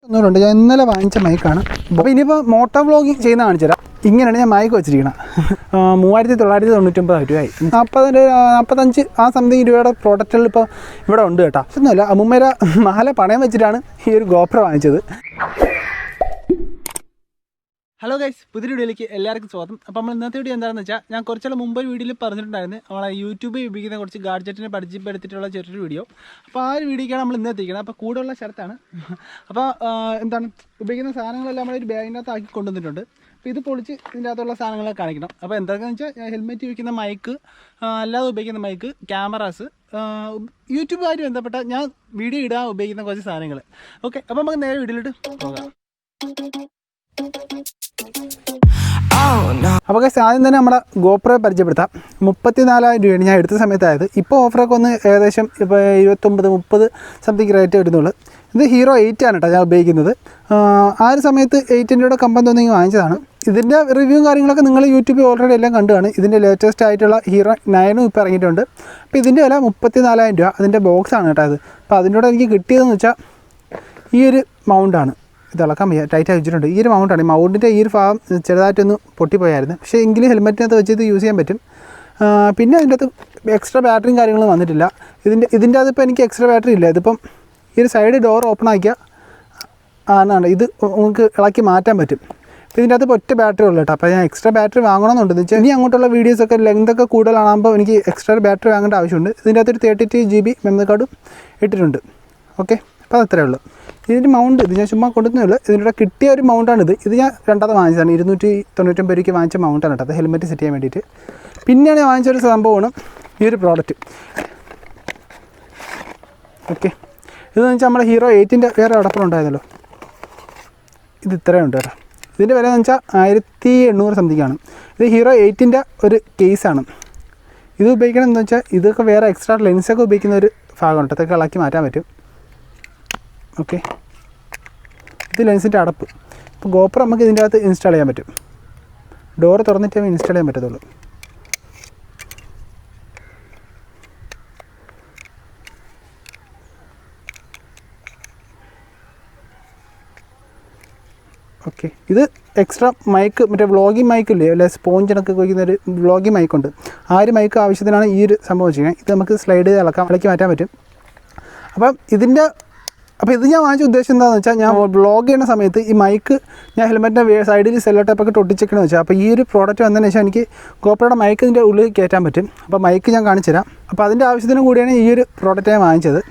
ഒന്നുകൂടെ ഞാൻ ഇന്നലെ വാങ്ങിച്ച മൈക്കാണ്. അപ്പോൾ ഇനിയിപ്പോൾ മോട്ടോ വ്ളോഗിങ് ചെയ്യുന്ന കാണിച്ചു തരാം. ഇങ്ങനെയാണ് ഞാൻ മൈക്ക് വെച്ചിരിക്കണം. 3999 രൂപയായി. 45 ആ സംതിങ് രൂപയുടെ പ്രോഡക്റ്റുകൾ ഇപ്പോൾ ഇവിടെ ഉണ്ട് കേട്ടോ. ഒന്നുമില്ല, അമ്മൂമ്മേര മാല പണയം വെച്ചിട്ടാണ് ഈ ഒരു ഗോപ്രോ വാങ്ങിച്ചത്. ഹലോ ഗൈസ്, പുതിയ വീഡിയോയിലേക്ക് എല്ലാവർക്കും സ്വാഗതം. അപ്പോൾ നമ്മൾ ഇന്നത്തെ വീഡിയോ എന്താണെന്ന് വെച്ചാൽ, ഞാൻ കുറച്ചുള്ള മുമ്പ് ഒരു വീഡിയോയിൽ പറഞ്ഞിട്ടുണ്ടായിരുന്നു നമ്മളെ യൂട്യൂബിൽ ഉപയോഗിക്കുന്ന കുറച്ച് ഗാഡ്ജറ്റിനെ പരിചയപ്പെടുത്തിയിട്ടുള്ള ചെറിയൊരു വീഡിയോ. അപ്പോൾ ആ ഒരു വീഡിയോക്കാണ് നമ്മൾ ഇന്ന് എത്തിക്കുന്നത്. അപ്പോൾ കൂടെയുള്ള സ്ഥലത്താണ്. അപ്പോൾ എന്താണ് ഉപയോഗിക്കുന്ന സാധനങ്ങളെല്ലാം നമ്മളൊരു ബാഗിനകത്ത് ആക്കി കൊണ്ടുവന്നിട്ടുണ്ട്. അപ്പോൾ ഇത് പൊളിച്ച് ഇതിൻ്റെ അകത്തുള്ള സാധനങ്ങളൊക്കെ കാണിക്കണം. അപ്പോൾ എന്താണെന്ന് വെച്ചാൽ ഹെൽമെറ്റ് ഉപയോഗിക്കുന്ന മൈക്ക്, അല്ലാതെ ഉപയോഗിക്കുന്ന മൈക്ക്, ക്യാമറാസ്, യൂട്യൂബുമായിട്ട് ബന്ധപ്പെട്ട ഞാൻ വീഡിയോ ഇടാൻ ഉപയോഗിക്കുന്ന കുറച്ച് സാധനങ്ങൾ. ഓക്കെ, അപ്പോൾ നമുക്ക് നേരെ വീഡിയോയിലോട്ട് പോകാം. അപ്പോൾ ആദ്യം തന്നെ നമ്മുടെ ഗോപ്രോയെ പരിചയപ്പെടുത്താം. 34,000 രൂപയാണ് ഞാൻ എടുത്ത സമയത്തായത്. ഇപ്പോൾ ഓഫറൊക്കെ ഒന്ന് ഏകദേശം ഇപ്പോൾ 29-30 സംതിങ് റേറ്റ് വരുന്നുള്ളൂ. ഇത് ഹീറോ 8 ആണ് കേട്ടോ ഞാൻ ഉപയോഗിക്കുന്നത്. ആ ഒരു സമയത്ത് 8-ൻ്റെ കൂടെ കമ്പം തോന്നി വാങ്ങിച്ചതാണ്. ഇതിൻ്റെ റിവ്യൂ കാര്യങ്ങളൊക്കെ നിങ്ങൾ യൂട്യൂബിൽ ഓൾറെഡി എല്ലാം കണ്ടുമാണ്. ഇതിൻ്റെ ലേറ്റസ്റ്റ് ആയിട്ടുള്ള ഹീറോ 9 ഇപ്പോൾ ഇറങ്ങിയിട്ടുണ്ട്. അപ്പോൾ ഇതിൻ്റെ വില 34,000 രൂപ. അതിൻ്റെ ബോക്സാണ് കേട്ടോ അത്. അപ്പോൾ അതിൻ്റെ കൂടെ എനിക്ക് കിട്ടിയതെന്ന് വെച്ചാൽ ഈ ഒരു മൗണ്ടാണ്. ഇത് ഇളക്കാൻ വയ്യ, ടൈറ്റായി വെച്ചിട്ടുണ്ട്. ഈ ഒരു മൗണ്ടാണ്. ഈ മൗണ്ടിൻ്റെ ഈ ഒരു ഭാഗം ചെറുതായിട്ടൊന്ന് പൊട്ടിപ്പോയായിരുന്നു. പക്ഷേ എങ്കിലും ഹെൽമെറ്റിനകത്ത് വെച്ച് ഇത് യൂസ് ചെയ്യാൻ പറ്റും. പിന്നെ അതിൻ്റെ അകത്ത് എക്സ്ട്രാ ബാറ്ററിയും കാര്യങ്ങളും വന്നിട്ടില്ല. ഇതിൻ്റെ അതിപ്പോൾ എനിക്ക് എക്സ്ട്രാ ബാറ്ററി ഇല്ല. ഇതിപ്പം ഈ ഒരു സൈഡ് ഡോർ ഓപ്പൺ ആക്കിയാൽ ആണ് ഇത് നമുക്ക് ഇളക്കി മാറ്റാൻ പറ്റും. അപ്പോൾ ഇതിൻ്റെ അകത്ത് ഒറ്റ ബാറ്ററി ഉള്ളൂ കേട്ടോ. അപ്പോൾ ഞാൻ എക്സ്ട്രാ ബാറ്ററി വാങ്ങണമെന്നുണ്ടെന്ന് വെച്ചാൽ ഇനി അങ്ങോട്ടുള്ള വീഡിയോസൊക്കെ ലെങ്തൊക്കെ കൂടുതലാകുമ്പോൾ എനിക്ക് എക്സ്ട്രാ ബാറ്ററി വാങ്ങേണ്ട ആവശ്യമുണ്ട്. ഇതിൻ്റെ അകത്തൊരു 32 GB മെമ്മറി കാർഡും ഇട്ടിട്ടുണ്ട്. ഓക്കെ, അപ്പോൾ അത്രയേ ഉള്ളൂ. ഇതിൻ്റെ മൗണ്ട് ഇത് ഞാൻ ചുമ്മാ കൊടുക്കുന്നേ ഉള്ളൂ. ഇതിൻ്റെ കിട്ടിയ ഒരു മൗണ്ടാണിത്. ഇത് ഞാൻ രണ്ടാമത് വാങ്ങിച്ചതാണ്. 299 രൂപയ്ക്ക് വാങ്ങിച്ച മൗണ്ടാണ് കേട്ടോ. അത് ഹെൽമെറ്റ് സെറ്റ് ചെയ്യാൻ വേണ്ടിയിട്ട്. പിന്നെയാണ് ഞാൻ വാങ്ങിച്ചൊരു സംഭവമാണ് ഈ ഒരു പ്രോഡക്റ്റ്. ഓക്കെ, ഇതെന്ന് വെച്ചാൽ നമ്മുടെ ഹീറോ 8-ൻ്റെ വേറെ അടപ്പുറം ഉണ്ടായിരുന്നല്ലോ. ഇത് ഇത്രയും ഉണ്ട് കേട്ടോ. ഇതിൻ്റെ വില എന്ന് വെച്ചാൽ 1800 സംതിങ് ആണ്. ഇത് ഹീറോ 8-ൻ്റെ ഒരു കേസാണ്. ഇത് ഉപയോഗിക്കണം എന്ന് വെച്ചാൽ ഇതൊക്കെ വേറെ എക്സ്ട്രാ ലെൻസൊക്കെ ഉപയോഗിക്കുന്ന ഒരു ഭാഗമുണ്ട്. അതൊക്കെ ഇളക്കി മാറ്റാൻ പറ്റും. ഓക്കെ, ഇത് ലെൻസിൻ്റെ അടപ്പ്. ഇപ്പോൾ ഗോപ്രോ നമുക്ക് ഇതിൻ്റെ അകത്ത് ഇൻസ്റ്റാൾ ചെയ്യാൻ പറ്റും. ഡോറ് തുറന്നിട്ടേ ഇൻസ്റ്റാൾ ചെയ്യാൻ പറ്റത്തുള്ളൂ. ഓക്കെ, ഇത് എക്സ്ട്രാ മൈക്ക്, മറ്റേ വ്ളോഗിങ് മൈക്കില്ലേ, അല്ലെ സ്പോഞ്ചിനൊക്കെ ഉപയോഗിക്കുന്ന ഒരു വ്ളോഗിങ് മൈക്കുണ്ട്. ആ ഒരു മൈക്ക് ആവശ്യത്തിനാണ് ഈ ഒരു സംഭവം ചെയ്യുക. ഇത് നമുക്ക് സ്ലൈഡ് ഇളക്കി മാറ്റാൻ പറ്റും. അപ്പോൾ ഇത് ഞാൻ വാങ്ങിച്ച ഉദ്ദേശം എന്താണെന്ന് വെച്ചാൽ, ഞാൻ വ്ളോഗ് ചെയ്യുന്ന സമയത്ത് ഈ മൈക്ക് ഞാൻ ഹെൽമെറ്റിൻ്റെ സൈഡിൽ സെല്ലോ ടൈപ്പൊക്കെ ഒട്ടിച്ചേക്കണമെന്ന് വെച്ചാൽ, അപ്പോൾ ഈ ഒരു പ്രോഡക്റ്റ് വന്നതിന് ശേഷം എനിക്ക് ഗോപ്രോയുടെ മൈക്ക് ഇതിൻ്റെ ഉള്ളിൽ കയറ്റാൻ പറ്റും. അപ്പോൾ മൈക്ക് ഞാൻ കാണിച്ചു തരാം. അപ്പോൾ അതിൻ്റെ ആവശ്യത്തിന് കൂടിയാണ് ഈ ഒരു പ്രോഡക്റ്റ് ഞാൻ വാങ്ങിച്ചത്.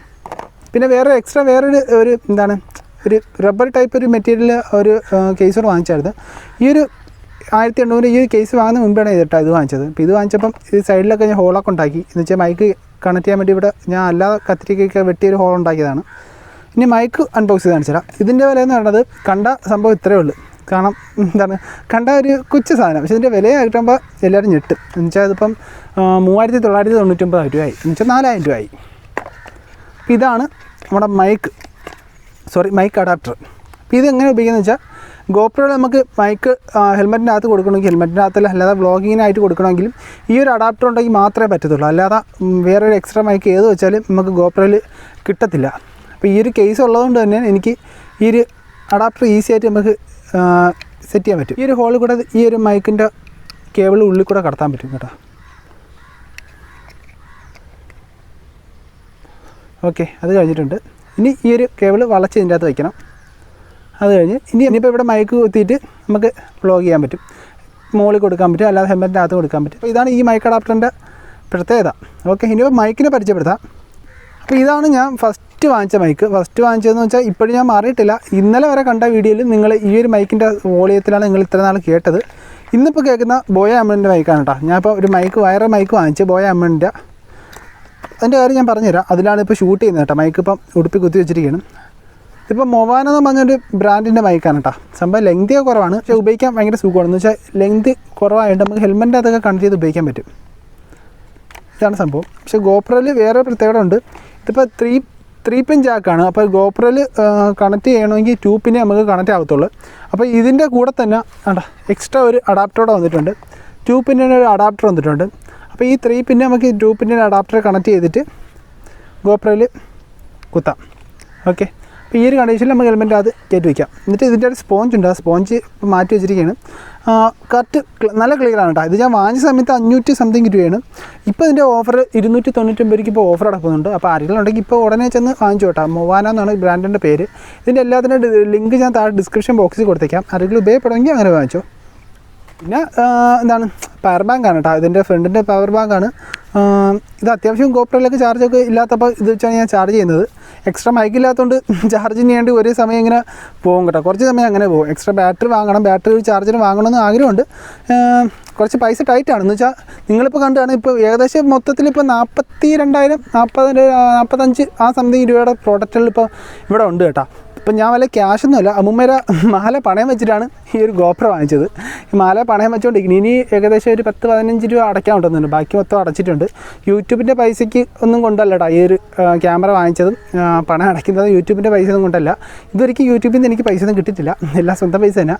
പിന്നെ വേറൊരു എന്താണ് ഒരു റബ്ബർ ടൈപ്പ് ഒരു മെറ്റീരിയൽ ഒരു കേസർ വാങ്ങിച്ചായിരുന്നു. ഈ ഒരു 1800 ഈ ഒരു കേസ് വാങ്ങുന്ന മുമ്പാണ് ഇത് വാങ്ങിച്ചത്. അപ്പോൾ ഇത് വാങ്ങിച്ചപ്പം ഈ സൈഡിലൊക്കെ ഞാൻ ഹോളൊക്കെ ഉണ്ടാക്കി. എന്ന് വെച്ചാൽ മൈക്ക് കണക്ട് ചെയ്യാൻ വേണ്ടി ഇവിടെ ഞാൻ അല്ലാതെ കത്തിരിക്കൊക്കെ വെട്ടിയൊരു ഹോൾ ഉണ്ടാക്കിയതാണ്. ഇനി മൈക്ക് അൺബോക്സ് ചെയ്ത് കാണിച്ചു തരാം. ഇതിൻ്റെ വില എന്ന് പറയുന്നത് കണ്ട സംഭവം ഇത്രയേ ഉള്ളൂ. കാരണം കണ്ട ഒരു കൊച്ചു സാധനം, പക്ഷേ ഇതിൻ്റെ വില കിട്ടുമ്പോൾ എല്ലാവരും ഞെട്ടും. എന്ന് വെച്ചാൽ ഇതിപ്പം 3999 രൂപയായി. എന്ന് വെച്ചാൽ 4000 രൂപയായി. അപ്പോൾ ഇതാണ് നമ്മുടെ മൈക്ക് അഡാപ്റ്റർ. അപ്പോൾ ഇത് എങ്ങനെ ഉപയോഗിക്കുന്നത് വെച്ചാൽ, ഗോപ്രോയിൽ നമുക്ക് മൈക്ക് ഹെൽമെറ്റിൻ്റെ അകത്ത് കൊടുക്കണമെങ്കിൽ ഹെൽമെറ്റിനകത്തല്ല, അല്ലാതെ വ്ളോഗിങ്ങിനായിട്ട് കൊടുക്കണമെങ്കിലും ഈ ഒരു അഡാപ്റ്റർ ഉണ്ടെങ്കിൽ മാത്രമേ പറ്റത്തുള്ളൂ. അല്ലാതെ വേറൊരു എക്സ്ട്രാ മൈക്ക് ഏത് വെച്ചാലും നമുക്ക് ഗോപ്രോയിൽ കിട്ടത്തില്ല. അപ്പോൾ ഈ ഒരു കേസ് ഉള്ളതുകൊണ്ട് തന്നെ എനിക്ക് ഈ ഒരു അഡാപ്റ്റർ ഈസി ആയിട്ട് നമുക്ക് സെറ്റ് ചെയ്യാൻ പറ്റും. ഈ ഒരു ഹോളിൽ കൂടെ ഈ ഒരു മൈക്കിൻ്റെ കേബിൾ ഉള്ളിൽ കൂടെ കടത്താൻ പറ്റും കേട്ടോ. ഓക്കെ, അത് കഴിഞ്ഞിട്ടുണ്ട്. ഇനി ഈ ഒരു കേബിൾ വളച്ച് ഇതിൻ്റെ അകത്ത് വയ്ക്കണം. അത് കഴിഞ്ഞ് ഇനിയിപ്പോൾ ഇവിടെ മൈക്ക് കുത്തിയിട്ട് നമുക്ക് വ്ളോഗ് ചെയ്യാൻ പറ്റും. മുകളിൽ കൊടുക്കാൻ പറ്റും, അല്ലാതെ ഹെൽമെറ്റിൻ്റെ അകത്ത് കൊടുക്കാൻ പറ്റും. അപ്പോൾ ഇതാണ് ഈ മൈക്ക് അഡാപ്റ്ററിൻ്റെ പ്രത്യേകത. ഓക്കെ, ഇനിയിപ്പോൾ മൈക്കിനെ പരിചയപ്പെടുത്താം. അപ്പോൾ ഇതാണ് ഞാൻ ഫസ്റ്റ് വാങ്ങിച്ച മൈക്ക്. ഫസ്റ്റ് വാങ്ങിച്ചതെന്ന് വെച്ചാൽ ഇപ്പോഴും ഞാൻ മാറിയിട്ടില്ല. ഇന്നലെ വരെ കണ്ട വീഡിയോയിൽ നിങ്ങൾ ഈ ഒരു മൈക്കിൻ്റെ വോളിയത്തിലാണ് നിങ്ങൾ ഇത്ര നാൾ കേട്ടത്. ഇന്നിപ്പോൾ കേൾക്കുന്ന ബോയ അമ്മൻ്റെ മൈക്കാണ് കേട്ടോ. ഞാനിപ്പോൾ ഒരു വയറ് മൈക്ക് വാങ്ങിച്ച് ബോയ അമ്മൻ്റെ. അതിൻ്റെ കാര്യം ഞാൻ പറഞ്ഞുതരാം. അതിലാണ് ഇപ്പോൾ ഷൂട്ട് ചെയ്യുന്നത് കേട്ടോ. മൈക്ക് ഇപ്പം ഉടുപ്പി കുത്തി വെച്ചിരിക്കുകയാണ്. ഇതിപ്പോൾ മൊവാനോ എന്ന് പറഞ്ഞൊരു ബ്രാൻഡിൻ്റെ മൈക്കാണ് കേട്ടോ. സംഭവം ലെങ്തിയൊക്കെ കുറവാണ്, പക്ഷേ ഉപയോഗിക്കാൻ ഭയങ്കര സുഖമാണ്. എന്ന് വെച്ചാൽ ലെങ്ത് കുറവായതുകൊണ്ട് നമുക്ക് ഹെൽമെറ്റിൻ്റെ അതൊക്കെ കണക്ട് ചെയ്ത് ഉപയോഗിക്കാൻ പറ്റും. ഇതാണ് സംഭവം. പക്ഷേ ഗോപ്രോയിൽ വേറെ പ്രത്യേകത ഉണ്ട്. ഇതിപ്പോൾ 3 പിൻ ജാക്കാണ്. അപ്പോൾ ഗോപ്രോയിൽ കണക്ട് ചെയ്യണമെങ്കിൽ 2 പിന്നേ നമുക്ക് കണക്റ്റ് ആകത്തുള്ളൂ. അപ്പോൾ ഇതിൻ്റെ കൂടെ തന്നെ എക്സ്ട്രാ ഒരു അഡാപ്റ്ററോടെ വന്നിട്ടുണ്ട്. 2 പിന്നിൻ്റെ ഒരു അഡാപ്റ്റർ വന്നിട്ടുണ്ട്. അപ്പോൾ ഈ 3 പിന്നെ നമുക്ക് 2 പിന്നിൻ്റെ അഡാപ്റ്റർ കണക്ട് ചെയ്തിട്ട് ഗോപ്രോയിൽ കുത്താം. ഓക്കെ, അപ്പോൾ ഈ ഒരു കണ്ടീഷനിൽ നമുക്ക് ഹെൽമെറ്റ് അത് കയറ്റി വയ്ക്കാം. എന്നിട്ട് ഇതിൻ്റെ ഒരു സ്പോഞ്ച് ഉണ്ട്, ആ സ്പോഞ്ച് മാറ്റി വെച്ചിരിക്കുകയാണ്. കറക്റ്റ് നല്ല ക്ലിയറാണ് കേട്ടോ. ഇത് ഞാൻ വാങ്ങിച്ച സമയത്ത് 500 സംതിങ് രൂപയാണ്. ഇപ്പോൾ ഇതിൻ്റെ ഓഫർ 299 രൂപയ്ക്ക് ഇപ്പോൾ ഓഫർ നടക്കുന്നുണ്ട്. അപ്പോൾ ആരെങ്കിലും ഉണ്ടെങ്കിൽ ഇപ്പോൾ ഉടനെ ചെന്ന് വാങ്ങിച്ചു കേട്ടോ. movano എന്നാണ് ബ്രാൻഡിൻ്റെ പേര്. ഇതിൻ്റെ എല്ലാത്തിൻ്റെ ലിങ്ക് ഞാൻ താഴെ ഡിസ്ക്രിപ്ഷൻ ബോക്സിൽ കൊടുത്തേക്കാം. ആരെങ്കിലും ഉപയോഗപ്പെടുമെങ്കിൽ അങ്ങനെ വാങ്ങിച്ചോ. പിന്നെ എന്താണ് പവർ ബാങ്കാണ് കേട്ടോ. ഇതിൻ്റെ ഫ്രണ്ടിൻ്റെ പവർ ബാങ്കാണ്. ഇത് അത്യാവശ്യം ഗോപ്രോയിലൊക്കെ ചാർജൊക്കെ ഇല്ലാത്തപ്പോൾ ഇത് വെച്ചാണ് ഞാൻ ചാർജ് ചെയ്യുന്നത്. എക്സ്ട്രാ മൈക്കില്ലാത്തതുകൊണ്ട് ചാർജ് ചെയ്യേണ്ടി ഒരേ സമയം ഇങ്ങനെ പോകും കേട്ടോ. കുറച്ച് സമയം അങ്ങനെ പോകും. എക്സ്ട്രാ ബാറ്ററി വാങ്ങണം, ബാറ്ററി ചാർജർ വാങ്ങണമെന്ന് ആഗ്രഹമുണ്ട്. കുറച്ച് പൈസ ടൈറ്റാണ്. എന്ന് വെച്ചാൽ നിങ്ങളിപ്പോൾ കണ്ടാണ് ഇപ്പോൾ ഏകദേശം മൊത്തത്തിൽ ഇപ്പോൾ 42,000 45 ആ സംതിങ് രൂപയുടെ പ്രോഡക്റ്റുകൾ ഇപ്പോൾ ഇവിടെ ഉണ്ട് കേട്ടോ. ഇപ്പം ഞാൻ വല്ല ക്യാഷൊന്നുമല്ല, അമ്മൂമ്മേര മാല പണയം വെച്ചിട്ടാണ് ഈ ഒരു ഗോപ്രോ വാങ്ങിച്ചത്. ഈ മാല പണയം വെച്ചുകൊണ്ടിരിക്കുന്നത്. ഇനി ഏകദേശം ഒരു 10-15 രൂപ അടയ്ക്കാൻ കൊണ്ടുവന്നുണ്ട്. ബാക്കി മൊത്തം അടച്ചിട്ടുണ്ട്. യൂട്യൂബിൻ്റെ പൈസയ്ക്ക് ഒന്നും കൊണ്ടല്ലടാ ഈ ഒരു ക്യാമറ വാങ്ങിച്ചതും പണം അടയ്ക്കുന്നത് യൂട്യൂബിൻ്റെ പൈസ ഒന്നും കൊണ്ടല്ല. ഇതൊരിക്കലും യൂട്യൂബിൽ നിന്ന് എനിക്ക് പൈസ ഒന്നും കിട്ടിയിട്ടില്ല. എല്ലാം സ്വന്തം പൈസ തന്നെ.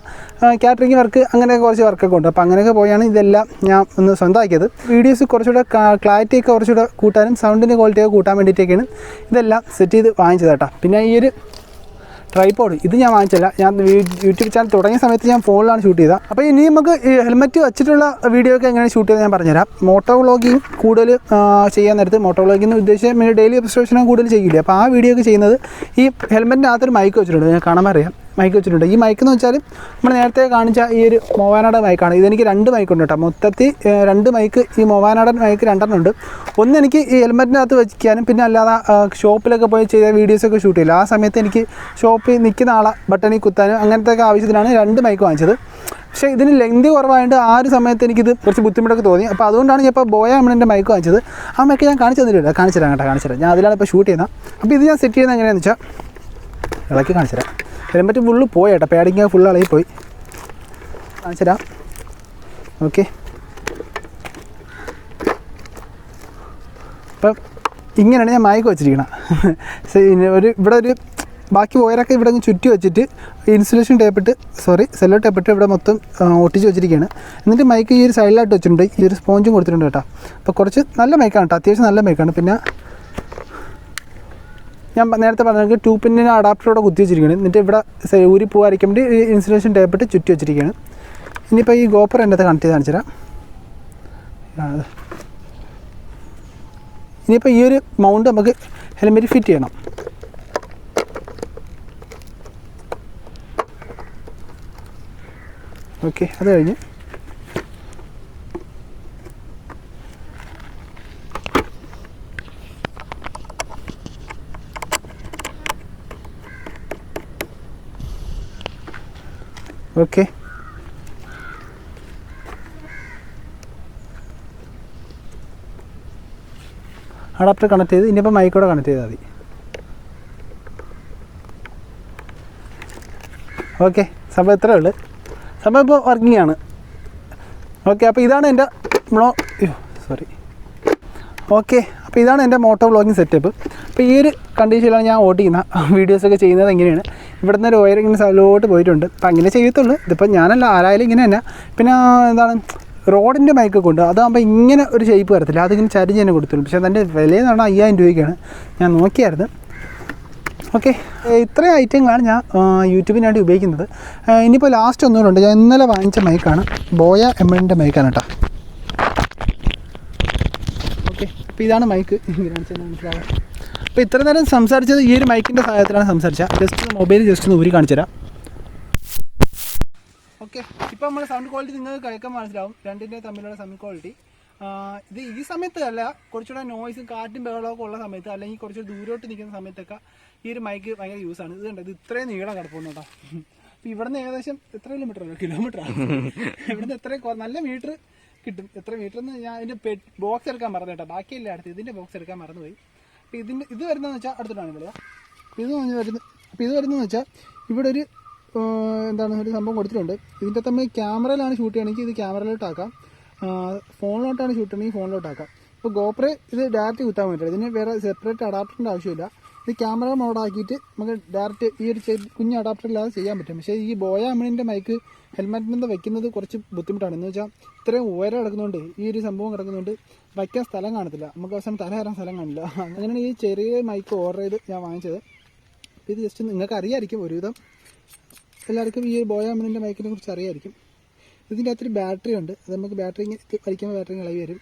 കാറ്ററിംഗ് വർക്ക് അങ്ങനെ കുറച്ച് വർക്കൊക്കെ ഉണ്ട്. അപ്പോൾ അങ്ങനെയൊക്കെ പോയാണ് ഇതെല്ലാം ഞാൻ ഒന്ന് സ്വന്തമാക്കിയത്. വീഡിയോസ് കുറച്ചുകൂടെ ക്ലാരിറ്റിയൊക്കെ കുറച്ചുകൂടെ കൂട്ടാനും സൗണ്ടിൻ്റെ ക്വാളിറ്റിയൊക്കെ കൂട്ടാൻ വേണ്ടിയിട്ടൊക്കെയാണ് ഇതെല്ലാം സെറ്റ് ചെയ്ത് വാങ്ങിച്ചത് കേട്ടോ. പിന്നെ ഈ ഒരു ട്രൈപോഡ് ഇത് ഞാൻ വാങ്ങിച്ചില്ല. ഞാൻ യൂട്യൂബ് ചാനൽ തുടങ്ങിയ സമയത്ത് ഞാൻ ഫോണിലാണ് ഷൂട്ട് ചെയ്തത്. അപ്പോൾ ഇനി നമുക്ക് ഈ ഹെൽമെറ്റ് വെച്ചിട്ടുള്ള വീഡിയോ ഒക്കെ എങ്ങനെ ഷൂട്ട് ചെയ്ത് ഞാൻ പറഞ്ഞുതരാം. മോട്ടോ വ്ളോഗിങ് കൂടുതൽ ചെയ്യാൻ നേരത്ത് മോട്ടോ വ്ളോഗിങ് ഉദ്ദേശിച്ച് ഡെയിലി ഒബ്സർവേഷനും കൂടുതൽ ചെയ്യില്ലേ. അപ്പോൾ ആ വീഡിയോ ഒക്കെ ചെയ്യുന്നത് ഈ ഹെൽമെറ്റിനകത്തൊരു മൈക്ക് വെച്ചിട്ടുണ്ട്. ഞാൻ കാണാൻ അറിയാം മൈക്ക് വെച്ചിട്ടുണ്ട്. ഈ മൈക്ക് എന്ന് വെച്ചാൽ നമ്മൾ നേരത്തെ കാണിച്ച ഈ ഒരു movanoയുടെ മൈക്കാണ്. ഇതെനിക്ക് 2 മൈക്കുണ്ട് കേട്ടോ. മൊത്തത്തിൽ 2 മൈക്ക് ഈ movanoയുടെ മൈക്ക് 2 ഉണ്ട്. ഒന്ന് എനിക്ക് ഈ ഹെൽമെറ്റിനകത്ത് വെക്കാനും പിന്നെ അല്ലാതെ ഷോപ്പിലൊക്കെ പോയി ചെയ്ത വീഡിയോസൊക്കെ ഷൂട്ട് ചെയ്യില്ല. ആ സമയത്ത് എനിക്ക് ഷോപ്പിൽ നിൽക്കുന്ന ആളെ ബട്ടണിൽ കുത്താനും അങ്ങനത്തെ ഒക്കെ ആവശ്യത്തിനാണ് 2 മൈക്ക് വാങ്ങിച്ചത്. പക്ഷേ ഇതിന് ലെങ്ത് കുറവായതുകൊണ്ട് ആ ഒരു സമയത്ത് എനിക്കിത് കുറച്ച് ബുദ്ധിമുട്ടൊക്കെ തോന്നി. അപ്പോൾ അതുകൊണ്ടാണ് ഞാൻ ഇപ്പോൾ movano മൈക്ക് വാങ്ങിച്ചത്. ആ മൈക്ക് ഞാൻ കാണിച്ചു തന്നിട്ടില്ല. കാണിച്ചുതരാം കേട്ടോ, കാണിച്ചുതരാം. ഞാൻ അതിലാണ് ഇപ്പോൾ ഷൂട്ട് ചെയ്യുന്നത്. അപ്പോൾ ഇത് ഞാൻ സെറ്റ് ചെയ്യുന്നത് എങ്ങനെയാണെന്ന് വെച്ചാൽ ഇളക്കി കാണിച്ചുതരാം. ഹെൽമെറ്റ് ഫുള്ള് പോയി കേട്ടോ, പാഡിങ് ഫുള്ള് ഇളകി പോയി. കാണിച്ചുതരാം. ഓക്കെ, അപ്പം ഇങ്ങനെയാണ് ഞാൻ മൈക്ക് വെച്ചിരിക്കണം. ഇവിടെ ഒരു ബാക്കി വയറൊക്കെ ഇവിടെ ചുറ്റി വെച്ചിട്ട് ഇൻസുലേഷൻ ടേപ്പിട്ട് സെല്ലോ ടേപ്പിട്ട് ഇവിടെ മൊത്തം ഒട്ടിച്ച് വെച്ചിരിക്കുകയാണ്. എന്നിട്ട് മൈക്ക് ഈ ഒരു സൈഡിലായിട്ട് വെച്ചിട്ടുണ്ട്. ഈ ഒരു സ്പോഞ്ചും കൊടുത്തിട്ടുണ്ട് കേട്ടോ. അപ്പോൾ കുറച്ച് നല്ല മൈക്കാണ് കേട്ടോ, അത്യാവശ്യം നല്ല മൈക്കാണ്. പിന്നെ ഞാൻ നേരത്തെ പറഞ്ഞ 2 പിന്നിന് അഡാപ്റ്ററോടെ കുത്തി വെച്ചിരിക്കുകയാണ്. എന്നിട്ട് ഇവിടെ ഊരി പോകാതിരിക്കാൻ വേണ്ടി ഇൻസുലേഷൻ ടേപ്പിട്ട് ചുറ്റി വെച്ചിരിക്കുകയാണ്. ഇനിയിപ്പോൾ ഈ ഗോപ്പർ എൻ്റെ കണക്ട് ചെയ്ത് കാണിച്ചു തരാം. ഇനിയിപ്പോൾ ഈ ഒരു മൗണ്ട് നമുക്ക് ഹെൽമെറ്റ് ഫിറ്റ് ചെയ്യണം. ഓക്കെ, അത് കഴിഞ്ഞ് ഓക്കെ അഡാപ്റ്റർ കണക്ട് ചെയ്ത് ഇനിയിപ്പോൾ മൈക്കോടെ കണക്ട് ചെയ്താൽ മതി. ഓക്കെ, സംഭവം ഇത്രയേ ഉള്ളൂ. സംഭവം ഇപ്പോൾ വർക്കിംഗ് ആണ്. ഓക്കെ, അപ്പോൾ ഇതാണ് എൻ്റെ ഓക്കെ, അപ്പോൾ ഇതാണ് എൻ്റെ മോട്ടോ വ്ളോഗിങ് സെറ്റപ്പ്. അപ്പോൾ ഈ ഒരു കണ്ടീഷനിലാണ് ഞാൻ ഓടിക്കുന്ന വീഡിയോസൊക്കെ ചെയ്യുന്നത്. എങ്ങനെയാണ് ഇവിടുന്ന് ഒരു വയറിങ്ങനെ സ്ഥലത്തോട്ട് പോയിട്ടുണ്ട്. അപ്പോൾ അങ്ങനെ ചെയ്യത്തുള്ളൂ. ഇതിപ്പോൾ ഞാനല്ല, ആരായാലും ഇങ്ങനെ തന്നെ. പിന്നെ എന്താണ് റോഡിൻ്റെ മൈക്കൊക്കെ ഉണ്ട്. അതാകുമ്പോൾ ഇങ്ങനെ ഒരു ഷേപ്പ് വരത്തില്ല, അതിങ്ങനെ ചരിഞ്ഞ് തന്നെ കൊടുത്തുള്ളൂ. പക്ഷേ അതിൻ്റെ വിലയെന്ന് പറഞ്ഞാൽ 5000 രൂപയ്ക്കാണ്. ഞാൻ നോക്കിയായിരുന്നു. ഓക്കെ, ഇത്രയും ഐറ്റങ്ങളാണ് ഞാൻ യൂട്യൂബിന് വേണ്ടി ഉപയോഗിക്കുന്നത്. ഇനിയിപ്പോൾ ലാസ്റ്റ് ഒന്നുകൂടെ ഉണ്ട്. ഞാൻ ഇന്നലെ വാങ്ങിച്ച മൈക്കാണ്, movano മൈക്കാണ് കേട്ടോ. ഓക്കെ, അപ്പോൾ ഇതാണ് മൈക്ക്. മനസ്സിലാവും. അപ്പോൾ ഇത്ര നേരം സംസാരിച്ചത് ഈ ഒരു മൈക്കിൻ്റെ സഹായത്തിലാണ് സംസാരിച്ചത്. ജസ്റ്റ് മൊബൈൽ ജസ്റ്റ് ഒന്ന് ഊരി കാണിച്ചു തരാം. ഓക്കെ, ഇപ്പോൾ നമ്മൾ സൗണ്ട് ക്വാളിറ്റി നിങ്ങൾക്ക് കേൾക്കാൻ മനസ്സിലാവും, രണ്ടിൻ്റെ തമ്മിലുള്ള സൗണ്ട് ക്വാളിറ്റി. ഇത് ഈ സമയത്ത് അല്ല, കുറച്ചുകൂടെ നോയ്സും കാറ്റും ബഹളമൊക്കെ ഉള്ള സമയത്ത്, അല്ലെങ്കിൽ കുറച്ച് ദൂരോട്ട് നിൽക്കുന്ന സമയത്തൊക്കെ ഈ ഒരു മൈക്ക് ഭയങ്കര യൂസാണ്. ഇത് കണ്ടത് ഇത്രയും നീളം കിടപ്പുണ്ട് കേട്ടോ. അപ്പോൾ ഇവിടുന്ന് ഏകദേശം എത്ര കിലോമീറ്ററാണ് ഇവിടുന്ന് എത്രയും നല്ല മീറ്റർ കിട്ടും. എത്ര മീറ്റർ എന്ന് ഞാൻ ഇതിൻ്റെ ബോക്സ് എടുക്കാൻ മറന്നു കേട്ടോ. ബാക്കിയല്ല അടുത്ത് ഇതിൻ്റെ ബോക്സ് എടുക്കാൻ മറന്നുപോയി. അപ്പോൾ ഇത് വരുന്നതെന്ന് വെച്ചാൽ അടുത്തിട്ടാണ് വിളിക്കുക. അപ്പോൾ ഇത് വരുന്നതെന്ന് വെച്ചാൽ ഇവിടെ ഒരു എന്താണ് ഒരു സംഭവം കൊടുത്തിട്ടുണ്ട്. ഇതിൻ്റെ തമ്മിൽ ക്യാമറയിലാണ് ഷൂട്ട് ചെയ്യണമെങ്കിൽ ഇത് ക്യാമറയിലോട്ടാക്കാം, ഫോണിലോട്ടാണ് ഷൂട്ട് ചെയ്യണമെങ്കിൽ ഫോണിലോട്ടാക്കാം. ഇപ്പോൾ ഗോപ്രോ ഇത് ഡയറക്റ്റ് കുത്താൻ പറ്റില്ല. ഇതിന് വേറെ സെപ്പറേറ്റ് അഡാപ്റ്ററിൻ്റെ ആവശ്യമില്ല. ഇത് ക്യാമറ മോഡാക്കിയിട്ട് നമുക്ക് ഡയറക്റ്റ് ഈ ഒരു കുഞ്ഞ് അഡാപ്റ്ററില്ലാതെ ചെയ്യാൻ പറ്റും. പക്ഷേ ഈ movano മൈക്ക് ഹെൽമെറ്റിൽ നിന്ന് വയ്ക്കുന്നത് കുറച്ച് ബുദ്ധിമുട്ടാണ്. എന്ന് വെച്ചാൽ ഇത്രയും ഉയരം കിടക്കുന്നുണ്ട്, ഈ ഒരു സംഭവം കിടക്കുന്നുണ്ട്, വയ്ക്കാൻ സ്ഥലം കാണത്തില്ല. നമുക്ക് അവസാനം തല കയറാൻ സ്ഥലം കാണില്ല. അങ്ങനെയാണ് ഈ ചെറിയ മൈക്ക് ഓർഡർ ചെയ്ത് ഞാൻ വാങ്ങിച്ചത്. അപ്പോൾ ഇത് ജസ്റ്റ് നിങ്ങൾക്ക് അറിയാമായിരിക്കും ഒരുവിധം എല്ലാവർക്കും ഈ ബോയാമിൻ്റെ മൈക്കിനെ കുറിച്ച് അറിയാമായിരിക്കും. ഇതിൻ്റെ അകത്തൊരു ബാറ്ററി ഉണ്ട്. അത് നമുക്ക് ബാറ്ററി വലിക്കുമ്പോൾ ബാറ്ററി ഇളകി വരും.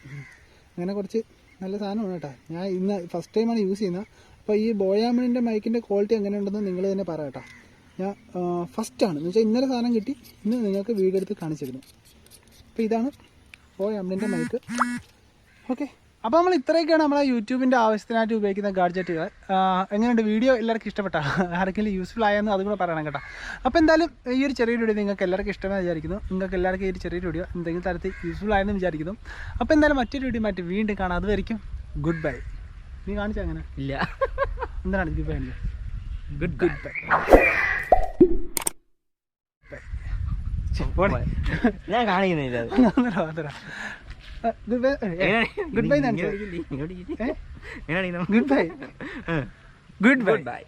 അങ്ങനെ കുറച്ച് നല്ല സാധനമാണ് കേട്ടോ. ഞാൻ ഇന്ന് ഫസ്റ്റ് ടൈമാണ് യൂസ് ചെയ്യുന്നത്. അപ്പോൾ ഈ ബോയാമിൻ്റെ മൈക്കിൻ്റെ ക്വാളിറ്റി എങ്ങനെയുണ്ടെന്ന് നിങ്ങൾ തന്നെ പറ കേട്ടോ. ഞാൻ ഫസ്റ്റാണ് എന്ന് വെച്ചാൽ ഇന്നലെ സാധനം കിട്ടി, ഇന്ന് നിങ്ങൾക്ക് വീഡിയോ എടുത്ത് കാണിച്ചിരുന്നു. അപ്പോൾ ഇതാണ് ബോയാമിൻ്റെ മൈക്ക്. ഓക്കെ, അപ്പോൾ നമ്മൾ ഇത്രയൊക്കെയാണ് നമ്മളെ യൂട്യൂബിൻ്റെ ആവശ്യത്തിനായിട്ട് ഉപയോഗിക്കുന്ന ഗാഡ്ജറ്റുകൾ. എങ്ങനെയുണ്ട് വീഡിയോ? എല്ലാവർക്കും ഇഷ്ടപ്പെട്ടോ? ആർക്കെങ്കിലും യൂസ്ഫുൾ ആയെന്ന് അതും കൂടെ പറയണം കേട്ടോ. അപ്പോൾ എന്തായാലും ഈ ഒരു ചെറിയൊരു വീഡിയോ നിങ്ങൾക്ക് എല്ലാവർക്കും ഇഷ്ടമെന്ന് വിചാരിക്കുന്നു. നിങ്ങൾക്ക് എല്ലാവർക്കും ഈ ഒരു ചെറിയൊരു വീഡിയോ എന്തെങ്കിലും തരത്തിൽ യൂസ്ഫുൾ ആയെന്ന് വിചാരിക്കുന്നു. അപ്പോൾ എന്തായാലും മറ്റൊരു വീഡിയോ മാറ്റി വീണ്ടും കാണാം. അതുവരെയും ഗുഡ് ബൈ. നീ കാണിച്ചാൽ അങ്ങനെ ഇല്ല, എന്താണ് ഗുഡ് ബൈ? Good bye. ഞാൻ കാണിക്കുന്നില്ല. Good bye. Good bye. Good bye. Good bye.